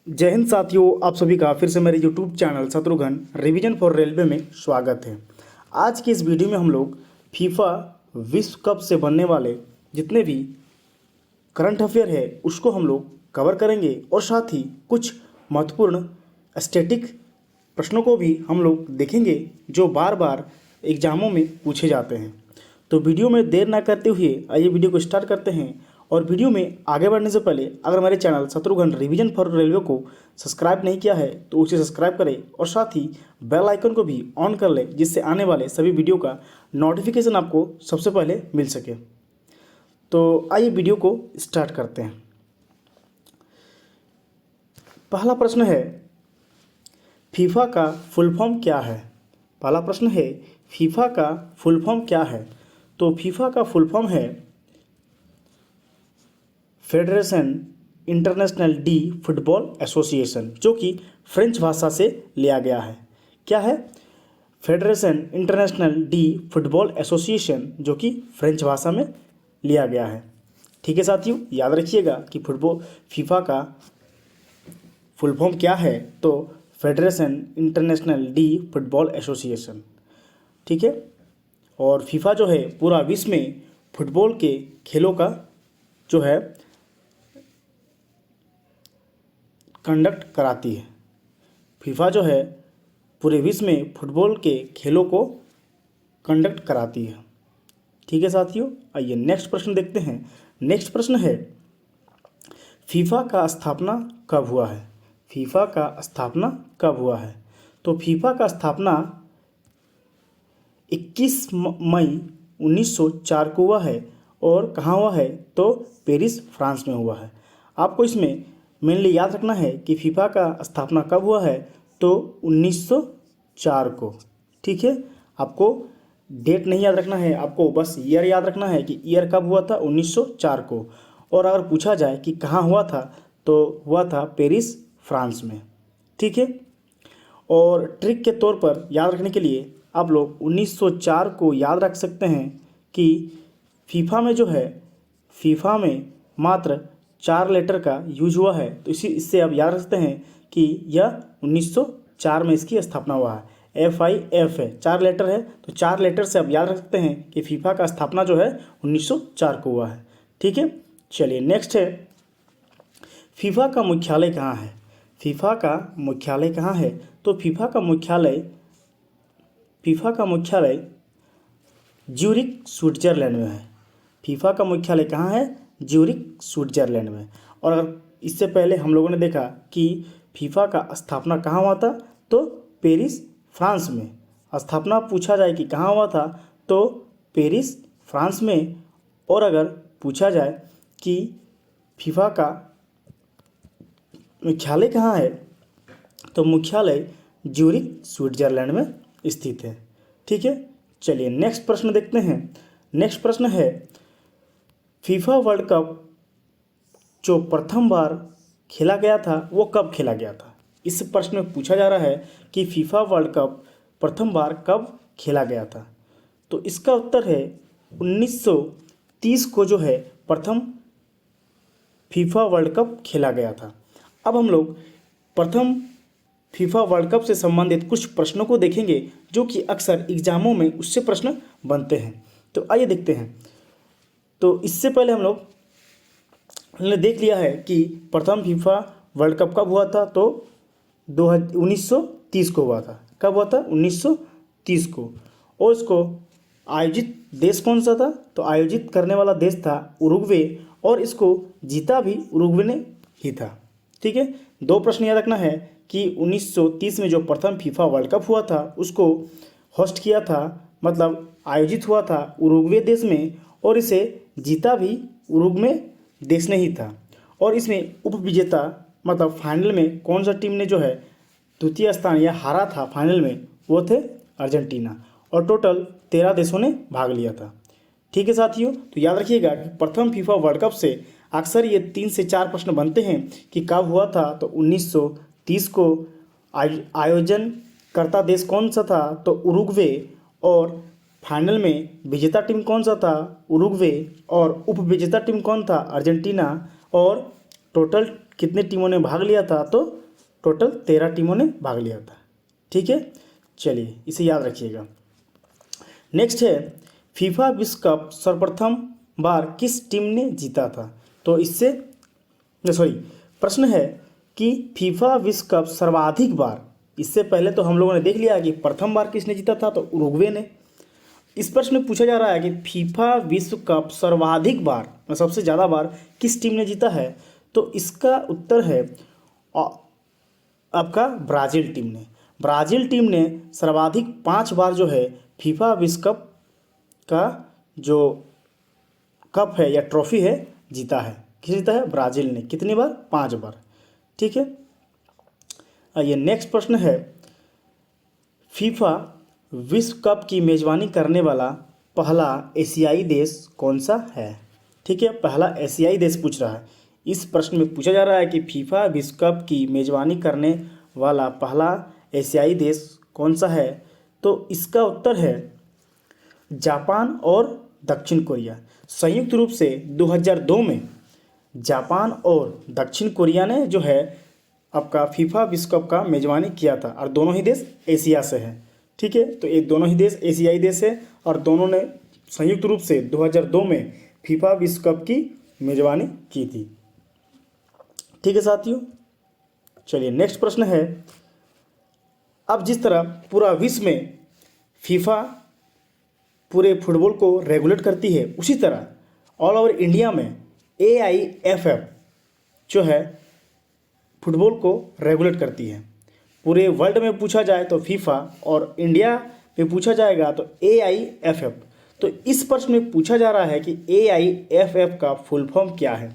जय हिंद साथियों, आप सभी का फिर से मेरे YouTube channel Shatrughan revision for railway में स्वागत है। आज की इस वीडियो में हम लोग फीफा विश्व कप से बनने वाले जितने भी करंट अफेयर है उसको हम लोग कवर करेंगे और साथ ही कुछ महत्वपूर्ण स्टैटिक प्रश्नों को भी हम लोग देखेंगे जो बार बार एग्जामों में पूछे जाते हैं। तो वीडियो में देर ना करते हुए आइए वीडियो को स्टार्ट करते हैं। और वीडियो में आगे बढ़ने से पहले अगर मेरे channel Shatrughan revision for railway को सब्सक्राइब नहीं किया है तो उसे सब्सक्राइब करें और साथ ही बेल आइकन को भी ऑन कर लें जिससे आने वाले सभी वीडियो का नोटिफिकेशन आपको सबसे पहले मिल सके। तो आइए वीडियो को स्टार्ट करते हैं। पहला प्रश्न है, फीफा का फुल फॉर्म क्या है? पहला प्रश्न है, फीफा का फुल फॉर्म क्या है? तो फीफा का फुल फॉर्म है federation international D football association, जो कि फ्रेंच भाषा से लिया गया है। क्या है? Federation international D football association, जो कि फ्रेंच भाषा में लिया गया है। ठीक है साथियों, याद रखिएगा कि फीफा का फुल फॉर्म क्या है, तो federation international D football association. ठीक है। और फीफा जो है पूरा विश्व में फुटबॉल के खेलों का जो है कंडक्ट कराती है। फीफा जो है पूरे विश्व में फुटबॉल के खेलों को कंडक्ट कराती है। ठीक है साथियों, आइए नेक्स्ट प्रश्न देखते हैं। नेक्स्ट प्रश्न है, फीफा का स्थापना कब हुआ है? फीफा का स्थापना कब हुआ है? तो फीफा का स्थापना 21 मई 1904 को हुआ है। और कहाँ हुआ है? तो पेरिस, फ्रांस में हुआ है। आपको इसमें मेनली याद रखना है कि फीफा का स्थापना कब हुआ है, तो 1904 को। ठीक है, आपको डेट नहीं याद रखना है, आपको बस ईयर याद रखना है कि ईयर कब हुआ था, 1904 को। और अगर पूछा जाए कि कहाँ हुआ था, तो हुआ था पेरिस, फ्रांस में। ठीक है। और ट्रिक के तौर पर याद रखने के लिए आप लोग 1904 को याद रख सकते हैं कि फीफा में जो है, फीफा में मात्र 4 लेटर का यूज हुआ है। तो इससे आप याद रख सकते हैं कि यह 1904 में इसकी स्थापना हुआ है। FIF है, 4 लेटर है, तो 4 लेटर से आप याद रख सकते हैं कि फीफा का स्थापना जो है 1904 को हुआ है। ठीक है। चलिए नेक्स्ट है, फीफा का मुख्यालय कहाँ है? फीफा का मुख्यालय कहाँ है? तो फीफा का मुख्यालय ज्यूरिख, स्विट्जरलैंड में है। फीफा का मुख्यालय कहाँ है? ज्यूरिख, स्विट्जरलैंड में। और अगर इससे पहले हम लोगों ने देखा कि फीफा का स्थापना कहाँ हुआ था, तो पेरिस, फ्रांस में। स्थापना पूछा जाए कि कहाँ हुआ था, तो पेरिस, फ्रांस में। और अगर पूछा जाए कि फीफा का मुख्यालय कहाँ है, तो मुख्यालय ज्यूरिख, स्विट्जरलैंड में स्थित है। ठीक है। चलिए नेक्स्ट प्रश्न देखते हैं। नेक्स्ट प्रश्न है, फीफा वर्ल्ड कप जो प्रथम बार खेला गया था वो कब खेला गया था? इस प्रश्न में पूछा जा रहा है कि फीफा वर्ल्ड कप प्रथम बार कब खेला गया था। तो इसका उत्तर है 1930 को जो है प्रथम फीफा वर्ल्ड कप खेला गया था। अब हम लोग प्रथम फीफा वर्ल्ड कप से संबंधित कुछ प्रश्नों को देखेंगे जो कि अक्सर एग्जामों में उससे प्रश्न बनते हैं। तो आइए देखते हैं। तो इससे पहले हमने देख लिया है कि प्रथम फीफा वर्ल्ड कप कब हुआ था, तो 1930 को हुआ था। कब हुआ था? 1930 को। और इसको आयोजित देश कौन सा था? तो आयोजित करने वाला देश था उरुग्वे, और इसको जीता भी उरुग्वे ने ही था। ठीक है। 2 प्रश्न याद रखना है कि 1930 में जो प्रथम फीफा वर्ल्ड कप हुआ था उसको होस्ट किया था, मतलब आयोजित हुआ था उरुग्वे देश में, और इसे जीता भी उरुग्वे देश ने ही था। और इसमें उपविजेता मतलब फाइनल में कौन सा टीम ने जो है द्वितीय स्थान या हारा था फाइनल में, वो थे अर्जेंटीना। और टोटल 13 देशों ने भाग लिया था। ठीक है साथियों, तो याद रखिएगा कि प्रथम फीफा वर्ल्ड कप से अक्सर ये 3 से 4 प्रश्न बनते हैं कि कब हुआ था। तो 1930 को। आयोजन करता देश कौन सा था? तो उरुग्वे। और फाइनल में विजेता टीम कौन सा था? उरुग्वे। और उपविजेता टीम कौन था? अर्जेंटीना। और टोटल कितने टीमों ने भाग लिया था, तो टोटल 13 टीमों ने भाग लिया था। ठीक है, चलिए इसे याद रखिएगा। नेक्स्ट है फीफा विश्व कप सर्वप्रथम बार किस टीम ने जीता था। तो इससे प्रश्न है कि फीफा विश्व कप सर्वाधिक बार, इससे पहले तो हम लोगों ने देख लिया कि प्रथम बार किसने जीता था, तो उरुग्वे ने। इस प्रश्न में पूछा जा रहा है कि फीफा विश्व कप सर्वाधिक बार, सबसे ज़्यादा बार किस टीम ने जीता है। तो इसका उत्तर है आपका ब्राज़ील टीम ने। ब्राज़ील टीम ने सर्वाधिक 5 बार जो है फीफा विश्व कप का जो कप है या ट्रॉफी है जीता है। किस जीता है? ब्राज़ील ने। कितनी बार? 5 बार। ठीक है, आइए नेक्स्ट प्रश्न है फीफा विश्व कप की मेज़बानी करने वाला पहला एशियाई देश कौन सा है। ठीक है, पहला एशियाई देश पूछ रहा है। इस प्रश्न में पूछा जा रहा है कि फीफा विश्व कप की मेज़बानी करने वाला पहला एशियाई देश कौन सा है। तो इसका उत्तर है जापान और दक्षिण कोरिया। संयुक्त रूप से 2002 में जापान और दक्षिण कोरिया ने जो है आपका फीफा विश्व कप का मेज़बानी किया था, और दोनों ही देश एशिया से हैं। ठीक है, तो ये दोनों ही देश एशियाई देश है और दोनों ने संयुक्त रूप से 2002 में फीफा विश्व कप की मेज़बानी की थी। ठीक है साथियों, चलिए नेक्स्ट प्रश्न है, अब जिस तरह पूरा विश्व में फीफा पूरे फुटबॉल को रेगुलेट करती है, उसी तरह ऑल ओवर इंडिया में AIFF जो है फुटबॉल को रेगुलेट करती है। पूरे वर्ल्ड में पूछा जाए तो फीफा, और इंडिया में पूछा जाएगा तो AIFF। तो इस प्रश्न में पूछा जा रहा है कि AIFF का फुल फॉर्म क्या है।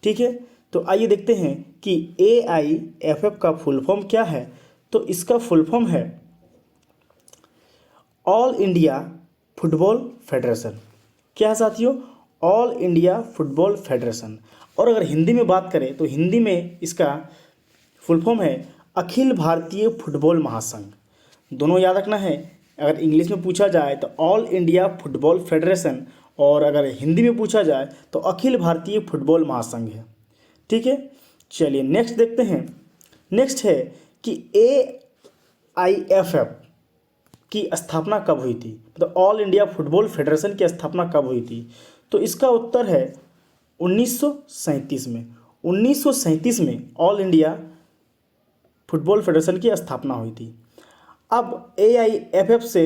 ठीक है, तो आइए देखते हैं कि AIFF का फुल फॉर्म क्या है। तो इसका फुल फॉर्म है ऑल इंडिया फुटबॉल फेडरेशन। क्या है साथियों? All India football federation. और अगर हिंदी में बात करें तो हिंदी में इसका फुल फॉर्म है अखिल भारतीय फुटबॉल महासंघ। दोनों याद रखना है, अगर इंग्लिश में पूछा जाए तो ऑल इंडिया फुटबॉल फेडरेशन, और अगर हिंदी में पूछा जाए तो अखिल भारतीय फुटबॉल महासंघ है। ठीक है, चलिए नेक्स्ट देखते हैं। नेक्स्ट है कि AIFF की स्थापना कब हुई थी, मतलब ऑल इंडिया फुटबॉल फेडरेशन की स्थापना कब हुई थी। तो इसका उत्तर है 1937 में। 1937 में ऑल इंडिया फुटबॉल फेडरेशन की स्थापना हुई थी। अब AIFF से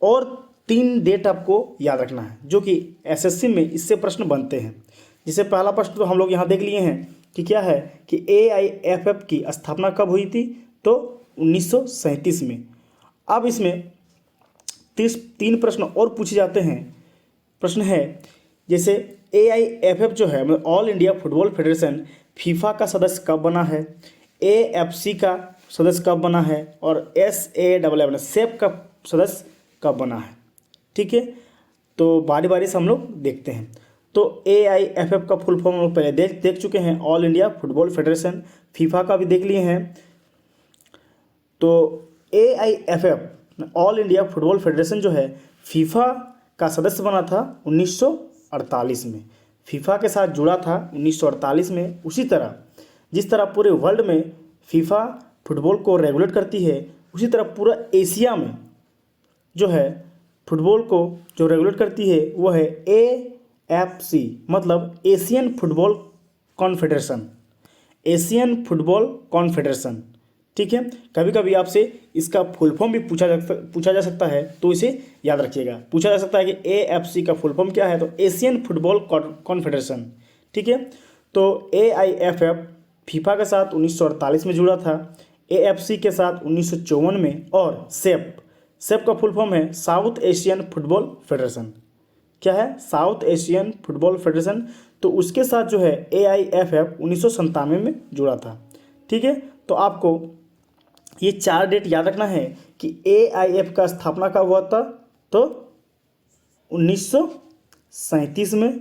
और 3 डेट आपको याद रखना है, जो कि SSC में इससे प्रश्न बनते हैं। जिसे पहला प्रश्न तो हम लोग यहाँ देख लिए हैं कि क्या है कि AIFF की स्थापना कब हुई थी, तो 1937 में। अब इसमें 3 प्रश्न और पूछे जाते हैं। प्रश्न है जैसे AIFF जो है मतलब all India football federation FIFA का सदस्य कब बना है, AFC का सदस्य कब बना है, और SAFF सेफ का सदस्य कब बना है। ठीक है, तो बारी बारी से हम लोग देखते हैं। तो AIFF का फुल फॉर्म हम लोग पहले देख चुके हैं, all India football federation. FIFA का भी देख लिए हैं। तो AIFF all India football federation जो है फीफा का सदस्य बना था 1948 में, फीफा के साथ जुड़ा था 1948 में। उसी तरह जिस तरह पूरे वर्ल्ड में फीफा फुटबॉल को रेगुलेट करती है, उसी तरह पूरा एशिया में जो है फुटबॉल को जो रेगुलेट करती है वो है AFC, मतलब Asian football confederation. Asian football confederation. ठीक है, कभी कभी आपसे इसका फुल फॉर्म भी पूछा जा सकता है, तो इसे याद रखिएगा। पूछा जा सकता है कि AFC का फुल फॉर्म क्या है, तो एशियन फुटबॉल कॉन्फेडरेशन। ठीक है, तो AIFF फीफा के साथ 1948 में जुड़ा था, AFC के साथ 1954 में, और सेफ का फुल फॉर्म है साउथ एशियन फुटबॉल फेडरेशन। क्या है? South Asian football federation. तो उसके साथ जो है AIFF 1997 में जुड़ा था। ठीक है, तो आपको ये 4 डेट याद रखना है कि AIFF का स्थापना कब हुआ था, तो 1937 में।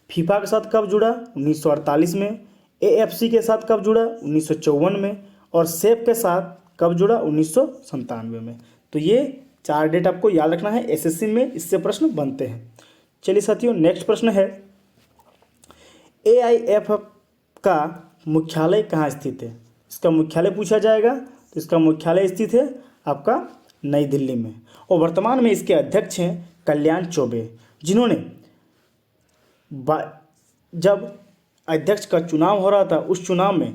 फीफा के साथ कब जुड़ा? 1948 में। AFC के साथ कब जुड़ा? 1954 में। और सेफ के साथ कब जुड़ा? 1997 में। तो ये 4 डेट आपको याद रखना है, SSC में इससे प्रश्न बनते हैं। चलिए साथियों, नेक्स्ट प्रश्न है AIFF का मुख्यालय कहाँ स्थित है? इसका मुख्यालय पूछा जाएगा, तो इसका मुख्यालय स्थित है आपका नई दिल्ली में। और वर्तमान में इसके अध्यक्ष हैं कल्याण चौबे, जिन्होंने जब अध्यक्ष का चुनाव हो रहा था उस चुनाव में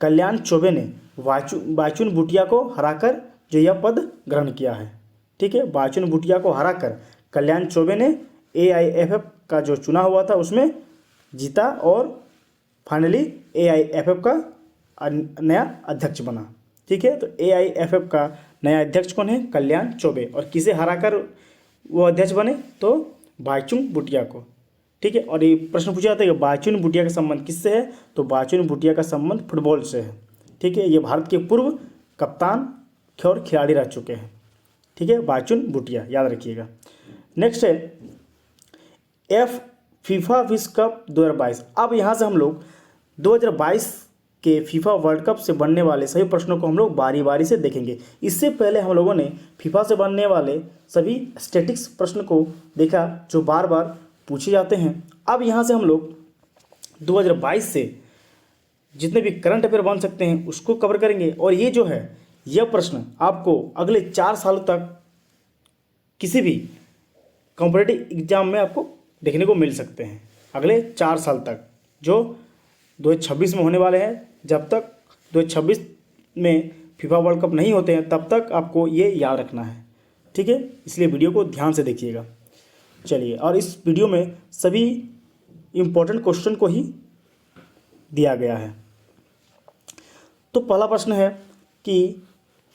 कल्याण चौबे ने बाचुन भूटिया को हराकर जो यह पद ग्रहण किया है। ठीक है, बाचुन भूटिया को हराकर कल्याण चौबे ने AIFF का जो चुनाव हुआ था उसमें जीता और फाइनली AIFF का नया अध्यक्ष बना। ठीक है, तो AIFF का नया अध्यक्ष कौन है? कल्याण चौबे। और किसे हराकर वो अध्यक्ष बने? तो बाचुन भूटिया को। ठीक है, और ये प्रश्न पूछा जाता है कि बाचुन भूटिया का संबंध किससे है? तो बाचुन भूटिया का संबंध फुटबॉल से है। ठीक है, ये भारत के पूर्व कप्तान और खिलाड़ी रह चुके हैं। ठीक है, बाचुन भूटिया याद रखिएगा। नेक्स्ट है फीफा विश्व कप 2022। अब यहाँ से हम लोग 2022 के फीफा वर्ल्ड कप से बनने वाले सभी प्रश्नों को हम लोग बारी बारी से देखेंगे। इससे पहले हम लोगों ने फीफा से बनने वाले सभी स्टैटिक्स प्रश्न को देखा जो बार बार पूछे जाते हैं। अब यहाँ से हम लोग 2022 से जितने भी करंट अफेयर बन सकते हैं उसको कवर करेंगे। और ये जो है यह प्रश्न आपको अगले 4 सालों तक किसी भी कॉम्पिटिटिव एग्जाम में आपको देखने को मिल सकते हैं। अगले 4 साल तक जो 2026 में होने वाले हैं, जब तक 2026 में फीफा वर्ल्ड कप नहीं होते हैं तब तक आपको ये याद रखना है। ठीक है, इसलिए वीडियो को ध्यान से देखिएगा। चलिए, और इस वीडियो में सभी इम्पोर्टेंट क्वेश्चन को ही दिया गया है। तो पहला प्रश्न है कि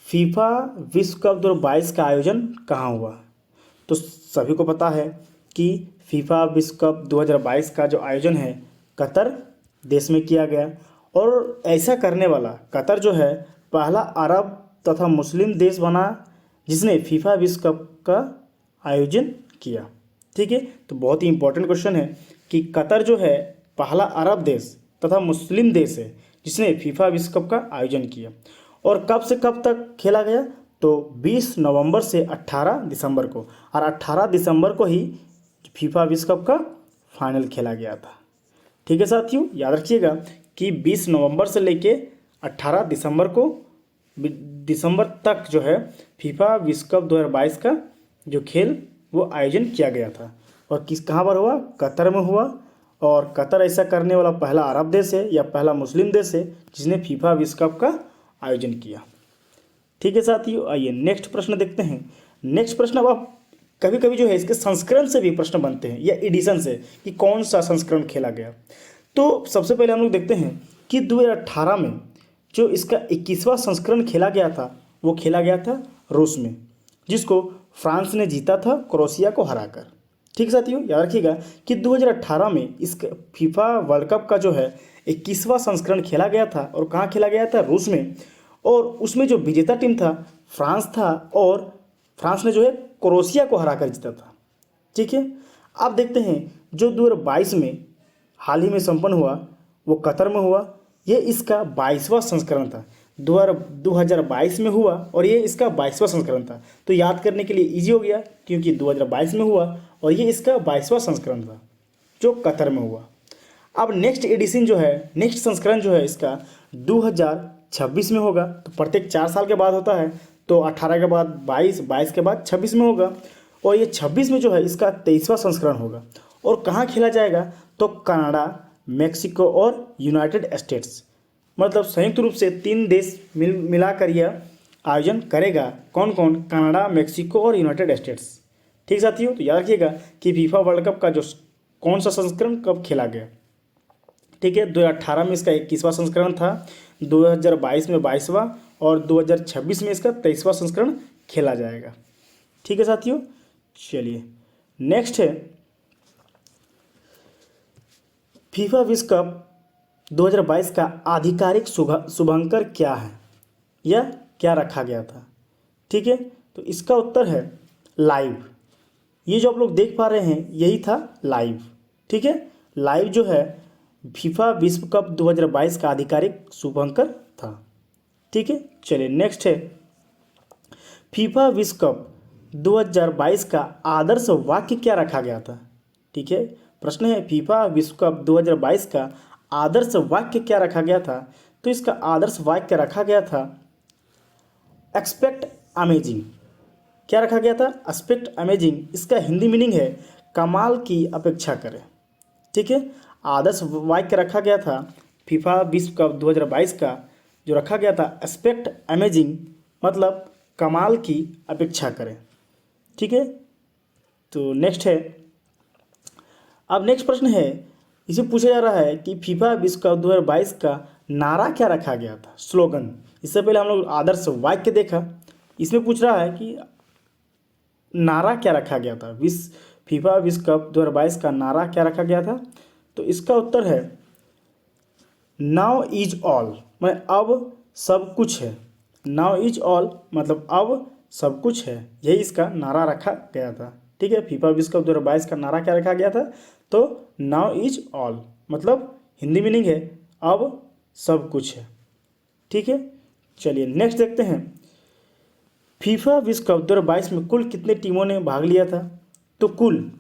फीफा विश्व कप 2022 का आयोजन कहाँ हुआ? तो सभी को पता है कि फीफा विश्व कप 2022 का जो आयोजन है कतर देश में किया गया। और ऐसा करने वाला कतर जो है पहला अरब तथा मुस्लिम देश बना जिसने फीफा विश्व कप का आयोजन किया। ठीक है, तो बहुत ही इंपॉर्टेंट क्वेश्चन है कि कतर जो है पहला अरब देश तथा मुस्लिम देश है जिसने फीफा विश्व कप का आयोजन किया। और कब से कब तक खेला गया? तो 20 नवंबर से 18 दिसंबर को, और 18 दिसंबर को ही फीफा विश्व कप का फाइनल खेला गया था। ठीक है साथियों, याद रखिएगा कि 20 नवंबर से लेके 18 दिसंबर तक जो है फीफा विश्व कप 2022 का जो खेल वो आयोजन किया गया था। और कहाँ पर हुआ? कतर में हुआ। और कतर ऐसा करने वाला पहला अरब देश है या पहला मुस्लिम देश है जिसने फीफा विश्व कप का आयोजन किया। ठीक है साथियों, आइए नेक्स्ट प्रश्न देखते हैं। नेक्स्ट प्रश्न, अब आप कभी कभी जो है इसके संस्करण से भी प्रश्न बनते हैं या एडिशन से कि कौन सा संस्करण खेला गया। तो सबसे पहले हम लोग देखते हैं कि 2018 में जो इसका 21वां संस्करण खेला गया था वो खेला गया था रूस में, जिसको फ्रांस ने जीता था क्रोएशिया को हराकर। ठीक साथियों, याद रखिएगा कि 2018 में इस फीफा वर्ल्ड कप का जो है 21वां संस्करण खेला गया था। और कहाँ खेला गया था? रूस में। और उसमें जो विजेता टीम था फ्रांस था, और फ्रांस ने जो है क्रोएशिया को हराकर जीता था। ठीक है, अब देखते हैं जो 2022 में हाल ही में संपन्न हुआ वो कतर में हुआ। ये इसका 22वां संस्करण था। 2022 में हुआ और ये इसका 22वां संस्करण था। तो याद करने के लिए इजी हो गया क्योंकि 2022 में हुआ और ये इसका 22वां संस्करण था जो कतर में हुआ। अब नेक्स्ट एडिशन जो है, नेक्स्ट संस्करण जो है इसका 2026 में होगा। तो प्रत्येक 4 साल के बाद होता है, तो 18 के बाद 22, 22 के बाद 26 में होगा। और ये 26 में जो है इसका 23वां संस्करण होगा। और कहाँ खेला जाएगा? तो कनाडा, मेक्सिको और यूनाइटेड स्टेट्स, मतलब संयुक्त रूप से 3 देश मिलाकर यह आयोजन करेगा। कौन कौन? कनाडा, मेक्सिको और यूनाइटेड स्टेट्स। ठीक साथियों, तो याद रखिएगा कि फीफा वर्ल्ड कप का जो कौन सा संस्करण कब खेला गया। ठीक है, 2018 में इसका 21वां संस्करण था, 2022 में 22वां और 2026 में इसका 23वां संस्करण खेला जाएगा। ठीक है साथियों, चलिए नेक्स्ट है फीफा विश्व कप 2022 का आधिकारिक शुभंकर क्या है या क्या रखा गया था। ठीक है, तो इसका उत्तर है लाइव। ये जो आप लोग देख पा रहे हैं यही था लाइव। ठीक है, लाइव जो है फीफा विश्व कप 2022 का आधिकारिक शुभंकर था। ठीक है, चलिए नेक्स्ट है फीफा विश्व कप 2022 का आदर्श वाक्य क्या रखा गया था। ठीक है, प्रश्न है फीफा विश्व कप 2022 का आदर्श वाक्य क्या रखा गया था? तो इसका आदर्श वाक्य रखा गया था एक्सपेक्ट अमेजिंग। क्या रखा गया था? Expect amazing. इसका हिंदी मीनिंग है कमाल की अपेक्षा करें। ठीक है, आदर्श वाक्य रखा गया था फीफा विश्व कप 2022 का जो रखा गया था एक्सपेक्ट अमेजिंग, मतलब कमाल की अपेक्षा करें। ठीक है, तो नेक्स्ट है, अब नेक्स्ट प्रश्न है, इसे पूछा जा रहा है कि फीफा विश्व कप 2022 का नारा क्या रखा गया था, स्लोगन। इससे पहले हम लोग आदर्श वाक्य देखा, इसमें पूछ रहा है कि नारा क्या रखा गया था, फीफा विश्व कप 2022 का नारा क्या रखा गया था? तो इसका उत्तर है नाउ इज ऑल, मैं अब सब कुछ है। नाउ इज ऑल मतलब अब सब कुछ है, यही इसका नारा रखा गया था। ठीक है, फीफा विश्व कप 2022 का नारा क्या रखा गया था? तो नाउ इज ऑल मतलब हिंदी मीनिंग है अब सब कुछ है। ठीक है, चलिए नेक्स्ट देखते हैं, फीफा विश्व कप 2022 में कुल कितने टीमों ने भाग लिया था? तो कुल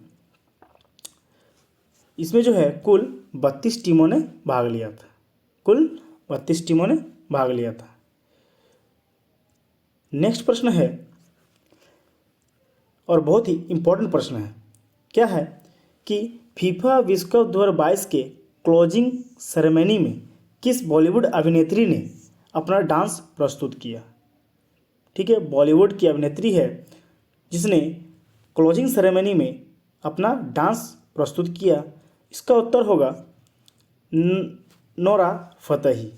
इसमें जो है कुल 32 टीमों ने भाग लिया था। कुल 32 टीमों ने भाग लिया था। नेक्स्ट प्रश्न है और बहुत ही इम्पोर्टेंट प्रश्न है, क्या है कि फीफा विश्व कप 2022 के क्लोजिंग सेरेमनी में किस बॉलीवुड अभिनेत्री ने अपना डांस प्रस्तुत किया? ठीक है, बॉलीवुड की अभिनेत्री है जिसने क्लोजिंग सेरेमनी में अपना डांस प्रस्तुत किया। इसका उत्तर होगा नोरा फतेही।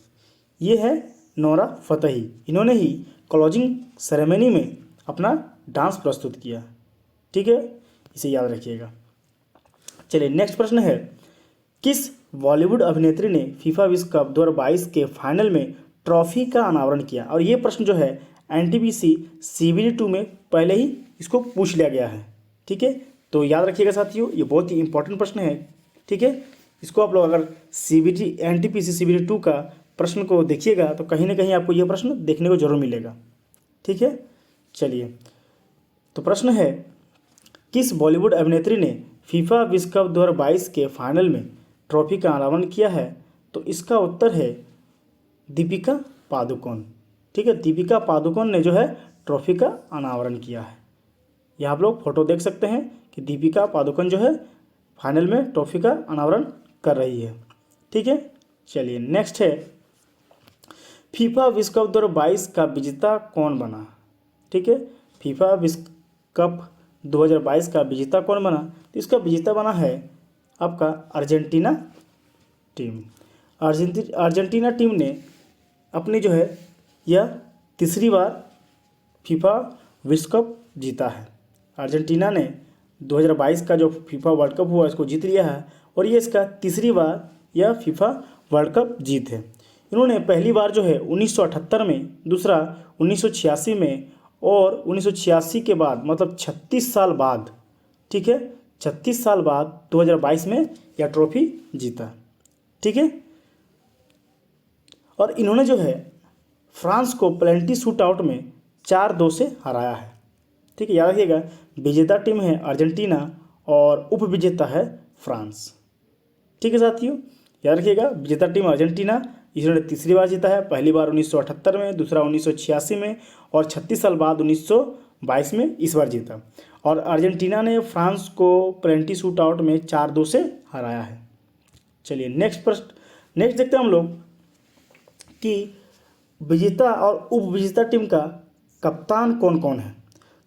ये है नोरा फतेही, इन्होंने ही क्लोजिंग सेरेमनी में अपना डांस प्रस्तुत किया। ठीक है, इसे याद रखिएगा। चलिए नेक्स्ट प्रश्न है, किस बॉलीवुड अभिनेत्री ने फीफा विश्व कप 2022 के फाइनल में ट्रॉफी का अनावरण किया? और ये प्रश्न जो है एनटीपीसी CBT 2 में पहले ही इसको पूछ लिया गया है। ठीक है, तो याद रखिएगा साथियों, ये बहुत ही इंपॉर्टेंट प्रश्न है। ठीक है, इसको आप लोग अगर एनटीपीसी CBT 2 का प्रश्न को देखिएगा तो कहीं ना कहीं आपको यह प्रश्न देखने को जरूर मिलेगा। ठीक है, चलिए तो प्रश्न है, किस बॉलीवुड अभिनेत्री ने फीफा विश्व कप 2022 के फाइनल में ट्रॉफी का अनावरण किया है? तो इसका उत्तर है दीपिका पादुकोण। ठीक है, दीपिका पादुकोण ने जो है ट्रॉफी का अनावरण किया है। यहाँ आप लोग फोटो देख सकते हैं कि दीपिका पादुकोण जो है फाइनल में ट्रॉफी का अनावरण कर रही है। ठीक है, चलिए नेक्स्ट है, फीफा विश्व कप 2022 का विजेता कौन बना? ठीक है, फीफा विश्व कप 2022 का विजेता कौन बना? तो इसका विजेता बना है आपका अर्जेंटीना टीम। अर्जेंटीना टीम ने अपनी जो है यह तीसरी बार फीफा विश्व कप जीता है। अर्जेंटीना ने 2022 का जो फीफा वर्ल्ड कप हुआ इसको जीत लिया है और ये इसका तीसरी बार यह फीफा वर्ल्ड कप जीत है। इन्होंने पहली बार जो है 1978 में, दूसरा 1986 में और 1986 के बाद मतलब 36 साल बाद, ठीक है 36 साल बाद 2022 में यह ट्रॉफी जीता। ठीक है, और इन्होंने जो है फ्रांस को पेनल्टी शूट आउट में 4-2 से हराया है। ठीक है, याद रखिएगा, विजेता टीम है अर्जेंटीना और उपविजेता है फ्रांस। ठीक है साथियों, याद रखिएगा, विजेता टीम अर्जेंटीना, इन्होंने तीसरी बार जीता है, पहली बार 1978 में, दूसरा 1986 में और 36 साल बाद 1922 में इस बार जीता। और अर्जेंटीना ने फ्रांस को पेनल्टी शूट आउट में 4-2 से हराया है। चलिए नेक्स्ट देखते हैं हम लोग कि विजेता और उपविजेता टीम का कप्तान कौन कौन है।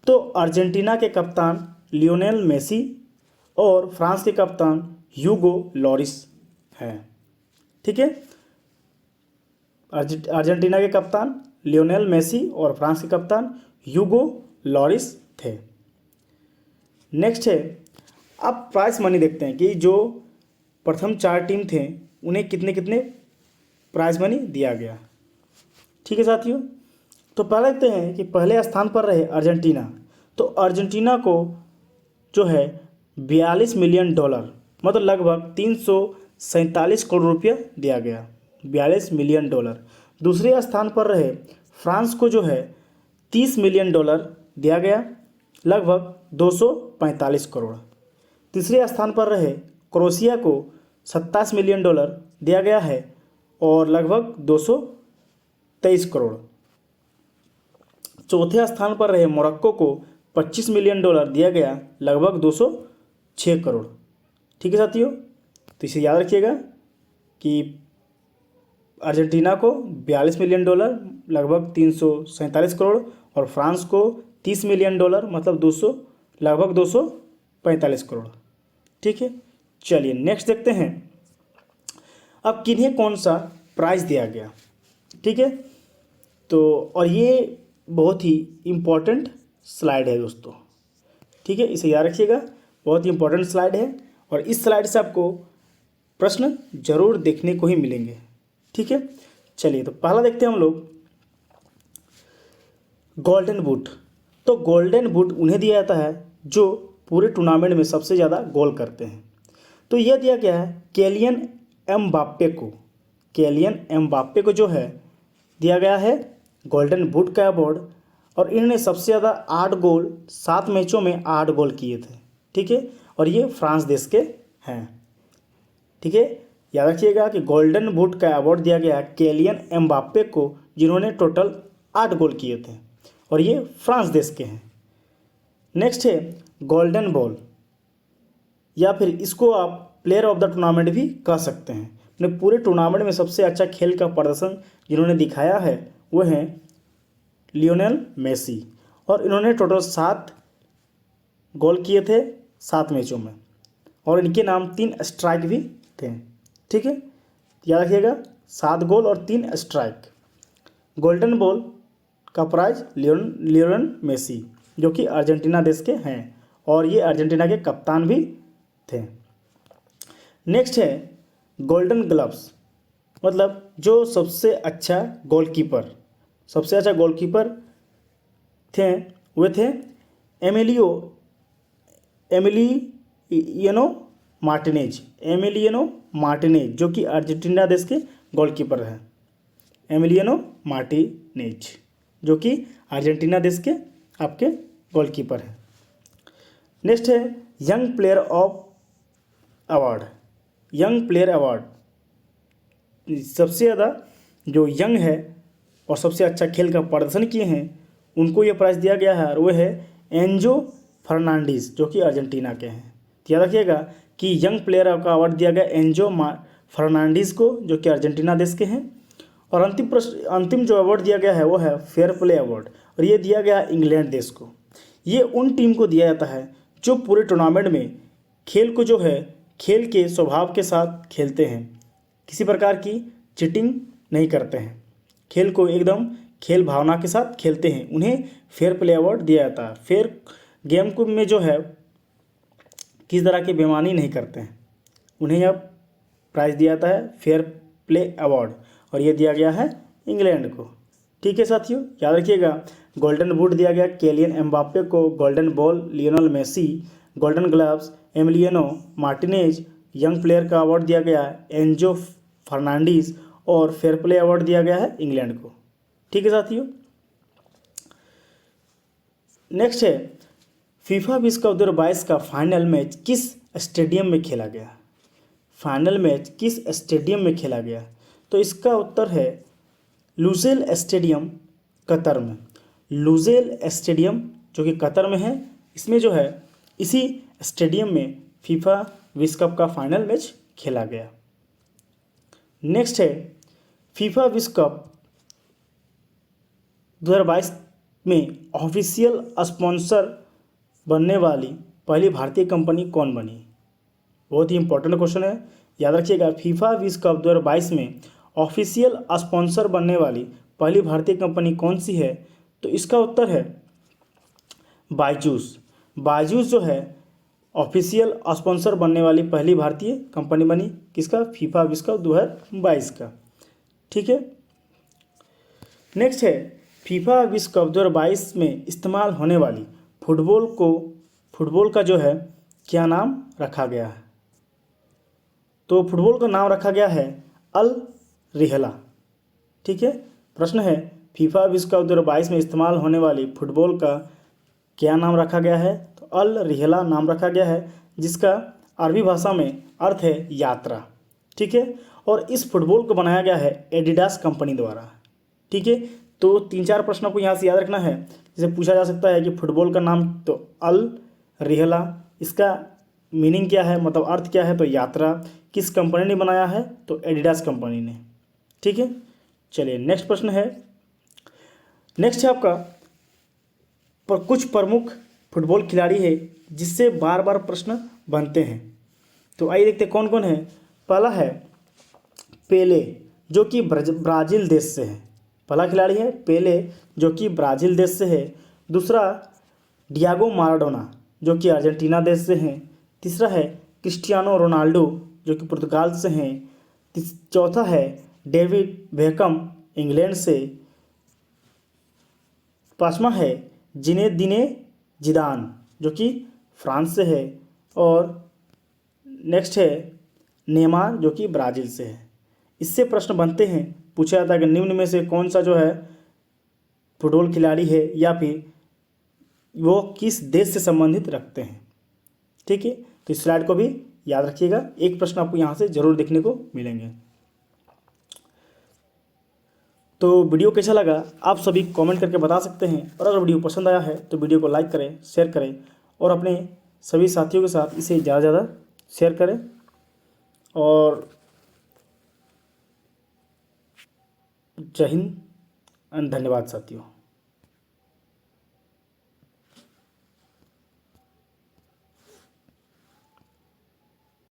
तो अर्जेंटीना के कप्तान लियोनेल मेसी और फ्रांस के कप्तान ह्यूगो लॉरिस हैं। ठीक है, अर्जेंटीना के कप्तान लियोनेल मेसी और फ्रांस के कप्तान ह्यूगो लॉरिस थे। नेक्स्ट है, अब प्राइस मनी देखते हैं कि जो प्रथम 4 टीम थे उन्हें कितने कितने प्राइज मनी दिया गया। ठीक है साथियों, तो पहले देखते हैं कि पहले स्थान पर रहे अर्जेंटीना। तो अर्जेंटीना को जो है $42 मिलियन मतलब लगभग 347 करोड़ रुपया दिया गया, $42 मिलियन। दूसरे स्थान पर रहे फ्रांस को जो है $30 मिलियन दिया गया, लगभग 245 करोड़। तीसरे स्थान पर रहे क्रोएशिया को $27 मिलियन दिया गया है और लगभग 223 करोड़। चौथे स्थान पर रहे मोरक्को को $25 मिलियन दिया गया, लगभग 206 करोड़। ठीक है साथियों, तो इसे याद रखिएगा कि अर्जेंटीना को $42 मिलियन, लगभग 347 करोड़, और फ्रांस को $30 मिलियन, मतलब लगभग 245 करोड़। ठीक है, चलिए नेक्स्ट देखते हैं। अब किन्हें कौन सा प्राइज़ दिया गया। ठीक है, तो और ये बहुत ही इम्पोर्टेंट स्लाइड है दोस्तों। ठीक है, इसे याद रखिएगा, बहुत ही इम्पोर्टेंट स्लाइड है और इस स्लाइड से आपको प्रश्न जरूर देखने को ही मिलेंगे। ठीक है, चलिए तो पहला देखते हैं हम लोग, गोल्डन बूट। तो गोल्डन बूट उन्हें दिया जाता है जो पूरे टूर्नामेंट में सबसे ज़्यादा गोल करते हैं। तो यह दिया गया है केलियन एम्बाप्पे को। केलियन एम्बाप्पे को जो है दिया गया है गोल्डन बूट का अवार्ड, और इन्होंने सबसे ज़्यादा 8 गोल 7 मैचों में 8 गोल किए थे। ठीक है, और ये फ्रांस देश के हैं। ठीक है, याद रखिएगा कि गोल्डन बूट का अवार्ड दिया गया केलियन एम्बाप्पे को, जिन्होंने टोटल 8 गोल किए थे और ये फ्रांस देश के हैं। नेक्स्ट है गोल्डन बॉल, या फिर इसको आप प्लेयर ऑफ द टूर्नामेंट भी कह सकते हैं। अपने पूरे टूर्नामेंट में सबसे अच्छा खेल का प्रदर्शन जिन्होंने दिखाया है वो हैं लियोनेल मेसी, और इन्होंने टोटल 7 गोल किए थे 7 मैचों में, और इनके नाम 3 स्ट्राइक भी थे। ठीक है, याद रखिएगा 7 गोल और 3 स्ट्राइक। गोल्डन बॉल का प्राइज लियोनेल मेसी, जो कि अर्जेंटीना देश के हैं और ये अर्जेंटीना के कप्तान भी थे। नेक्स्ट है गोल्डन ग्लव्स, मतलब जो सबसे अच्छा गोलकीपर थे वे थे एमिलियानो मार्टिनेज, जो कि अर्जेंटीना देश के गोलकीपर हैं। एमिलियानो मार्टिनेज, जो कि अर्जेंटीना देश के आपके गोलकीपर हैं। नेक्स्ट है यंग प्लेयर अवार्ड। सबसे ज़्यादा जो यंग है और सबसे अच्छा खेल का प्रदर्शन किए हैं उनको ये प्राइज़ दिया गया है, और वो है एंजो फर्नांडीज, जो कि अर्जेंटीना के हैं। तो याद रखिएगा कि यंग प्लेयर का अवार्ड दिया गया एंजो फर्नांडीज को, जो कि अर्जेंटीना देश के हैं। और अंतिम जो अवार्ड दिया गया है वो है फेयर प्ले अवार्ड, और ये दिया गया इंग्लैंड देश को। ये उन टीम को दिया जाता है जो पूरे टूर्नामेंट में खेल को जो है खेल के स्वभाव के साथ खेलते हैं, किसी प्रकार की चीटिंग नहीं करते हैं, खेल को एकदम खेल भावना के साथ खेलते हैं, उन्हें फेयर प्ले अवार्ड दिया जाता है। फेयर गेम को में जो है किस तरह की बेईमानी नहीं करते हैं, उन्हें यह प्राइज़ दिया जाता है फेयर प्ले अवार्ड, और ये दिया गया है इंग्लैंड को। ठीक है साथियों, याद रखिएगा गोल्डन बूट दिया गया केलियन एम्बाप्पे को, golden ball Lionel Messi, golden gloves Emiliano Martinez, young player का अवार्ड दिया गया एंजो फर्नांडीज, और फेयर प्ले अवार्ड दिया गया है इंग्लैंड को। ठीक है साथियों, नेक्स्ट है फीफा विश्व कप 2022 का फाइनल मैच किस स्टेडियम में खेला गया। खेला गया, तो इसका उत्तर है लुसेल स्टेडियम, कतर में। लुसेल स्टेडियम जो कि कतर में है, इसमें जो है इसी स्टेडियम में फीफा विश्व कप का फाइनल मैच खेला गया। नेक्स्ट है फीफा विश्व कप 2022 में ऑफिशियल स्पॉन्सर बनने वाली पहली भारतीय कंपनी कौन बनी। बहुत ही इंपॉर्टेंट क्वेश्चन है, याद रखिएगा। फीफा विश्व कप 2022 में ऑफिशियल स्पॉन्सर बनने वाली पहली भारतीय कंपनी कौन सी है, तो इसका उत्तर है बायजूस। बायजूस जो है ऑफिशियल स्पॉन्सर बनने वाली पहली भारतीय कंपनी बनी, किसका, फीफा विश्व कप 2022 का। ठीक है, नेक्स्ट है फीफा विश्व कप 2022 में इस्तेमाल होने वाली फुटबॉल का जो है क्या नाम रखा गया है, तो फुटबॉल का नाम रखा गया है अल रिहला। ठीक है, प्रश्न है फीफा विश्व कप 2022 में इस्तेमाल होने वाली फुटबॉल का क्या नाम रखा गया है, तो अल रिहला नाम रखा गया है, जिसका अरबी भाषा में अर्थ है यात्रा। ठीक है, और इस फुटबॉल को बनाया गया है एडिडास कंपनी द्वारा। ठीक है, तो 3-4 प्रश्नों को यहाँ से याद रखना है। जैसे पूछा जा सकता है कि फुटबॉल का नाम तो अल रिहला, इसका मीनिंग क्या है, मतलब अर्थ क्या है, तो यात्रा। किस कंपनी ने बनाया है, तो एडिडास कंपनी ने। ठीक है, चलिए नेक्स्ट प्रश्न है। नेक्स्ट है आपका पर कुछ प्रमुख फुटबॉल खिलाड़ी है जिससे बार बार प्रश्न बनते हैं। तो आइए देखते हैं कौन कौन है। पहला है पेले, जो कि ब्राज़ील देश से है। पहला खिलाड़ी है पेले, जो कि ब्राज़ील देश से है। दूसरा डियागो माराडोना, जो कि अर्जेंटीना देश से हैं। तीसरा है क्रिस्टियानो रोनाल्डो, जो कि पुर्तगाल से हैं। चौथा है डेविड बेकहम, इंग्लैंड से। पांचवा है जिनेदिने जिदान, जो कि फ्रांस से है। और नेक्स्ट है नेमार, जो कि ब्राज़ील से है। इससे प्रश्न बनते हैं, पूछा जाता है कि निम्न में से कौन सा जो है फुटबॉल खिलाड़ी है या फिर वो किस देश से संबंधित रखते हैं। ठीक है, तो इस स्लाइड को भी याद रखिएगा, एक प्रश्न आपको यहाँ से जरूर देखने को मिलेंगे। तो वीडियो कैसा लगा आप सभी कमेंट करके बता सकते हैं, और अगर वीडियो पसंद आया है तो वीडियो को लाइक करें, शेयर करें और अपने सभी साथियों के साथ इसे ज़्यादा से ज़्यादा शेयर करें। और जय हिंद एंड धन्यवाद साथियों।